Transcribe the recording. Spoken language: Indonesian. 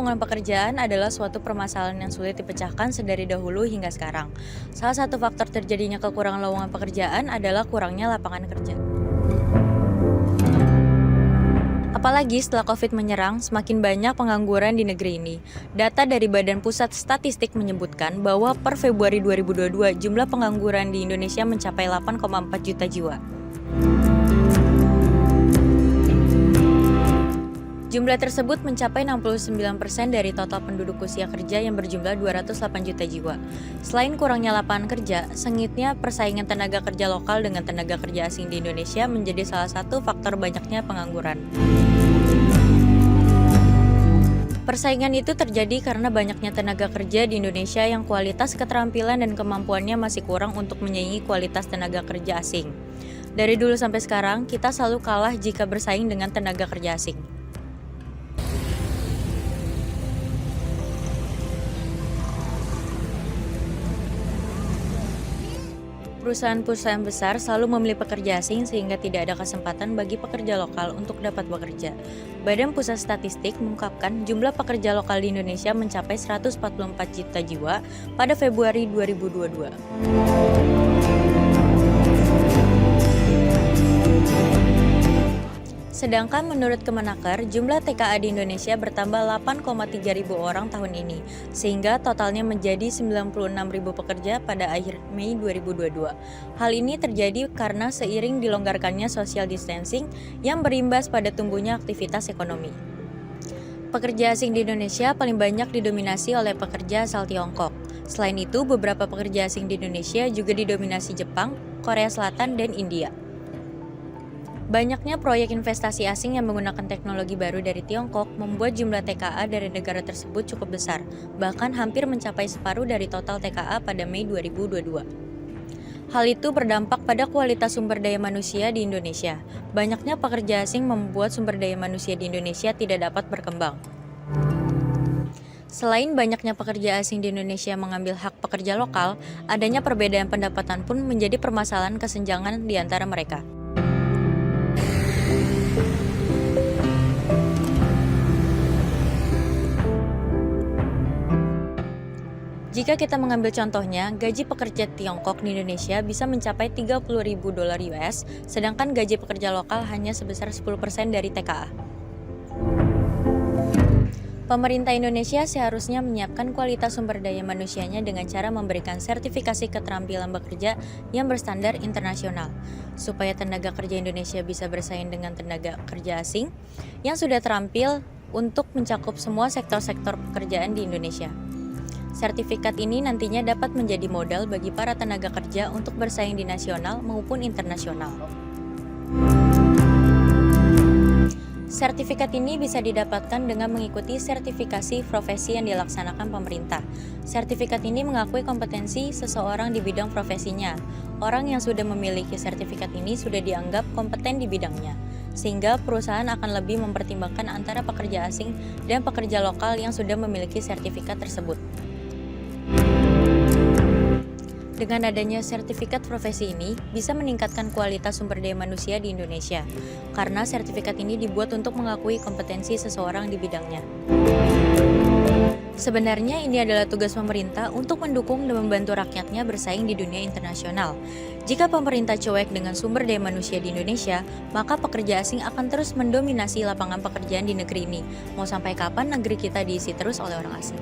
lowongan pekerjaan adalah suatu permasalahan yang sulit dipecahkan sedari dahulu hingga sekarang. Salah satu faktor terjadinya kekurangan lowongan pekerjaan adalah kurangnya lapangan kerja. Apalagi setelah COVID menyerang, semakin banyak pengangguran di negeri ini. Data dari Badan Pusat Statistik menyebutkan bahwa per Februari 2022 jumlah pengangguran di Indonesia mencapai 8,4 juta jiwa. Jumlah tersebut mencapai 69% dari total penduduk usia kerja yang berjumlah 208 juta jiwa. Selain kurangnya lapangan kerja, sengitnya persaingan tenaga kerja lokal dengan tenaga kerja asing di Indonesia menjadi salah satu faktor banyaknya pengangguran. Persaingan itu terjadi karena banyaknya tenaga kerja di Indonesia yang kualitas keterampilan dan kemampuannya masih kurang untuk menyaingi kualitas tenaga kerja asing. Dari dulu sampai sekarang, kita selalu kalah jika bersaing dengan tenaga kerja asing. Perusahaan-perusahaan besar selalu memilih pekerja asing sehingga tidak ada kesempatan bagi pekerja lokal untuk dapat bekerja. Badan Pusat Statistik mengungkapkan jumlah pekerja lokal di Indonesia mencapai 144 juta jiwa pada Februari 2022. Sedangkan menurut Kemenaker, jumlah TKA di Indonesia bertambah 8,3 ribu orang tahun ini, sehingga totalnya menjadi 96 ribu pekerja pada akhir Mei 2022. Hal ini terjadi karena seiring dilonggarkannya social distancing yang berimbas pada tumbuhnya aktivitas ekonomi. Pekerja asing di Indonesia paling banyak didominasi oleh pekerja asal Tiongkok. Selain itu, beberapa pekerja asing di Indonesia juga didominasi Jepang, Korea Selatan, dan India. Banyaknya proyek investasi asing yang menggunakan teknologi baru dari Tiongkok membuat jumlah TKA dari negara tersebut cukup besar, bahkan hampir mencapai separuh dari total TKA pada Mei 2022. Hal itu berdampak pada kualitas sumber daya manusia di Indonesia. Banyaknya pekerja asing membuat sumber daya manusia di Indonesia tidak dapat berkembang. Selain banyaknya pekerja asing di Indonesia mengambil hak pekerja lokal, adanya perbedaan pendapatan pun menjadi permasalahan kesenjangan di antara mereka. Jika kita mengambil contohnya, gaji pekerja Tiongkok di Indonesia bisa mencapai 30 ribu dolar US, sedangkan gaji pekerja lokal hanya sebesar 10% dari TKA. Pemerintah Indonesia seharusnya menyiapkan kualitas sumber daya manusianya dengan cara memberikan sertifikasi keterampilan bekerja yang berstandar internasional, supaya tenaga kerja Indonesia bisa bersaing dengan tenaga kerja asing yang sudah terampil untuk mencakup semua sektor-sektor pekerjaan di Indonesia. Sertifikat ini nantinya dapat menjadi modal bagi para tenaga kerja untuk bersaing di nasional maupun internasional. Sertifikat ini bisa didapatkan dengan mengikuti sertifikasi profesi yang dilaksanakan pemerintah. Sertifikat ini mengakui kompetensi seseorang di bidang profesinya. Orang yang sudah memiliki sertifikat ini sudah dianggap kompeten di bidangnya, sehingga perusahaan akan lebih mempertimbangkan antara pekerja asing dan pekerja lokal yang sudah memiliki sertifikat tersebut. Dengan adanya sertifikat profesi ini, bisa meningkatkan kualitas sumber daya manusia di Indonesia, karena sertifikat ini dibuat untuk mengakui kompetensi seseorang di bidangnya. Sebenarnya ini adalah tugas pemerintah untuk mendukung dan membantu rakyatnya bersaing di dunia internasional. Jika pemerintah cuek dengan sumber daya manusia di Indonesia, maka pekerja asing akan terus mendominasi lapangan pekerjaan di negeri ini. Mau sampai kapan negeri kita diisi terus oleh orang asing?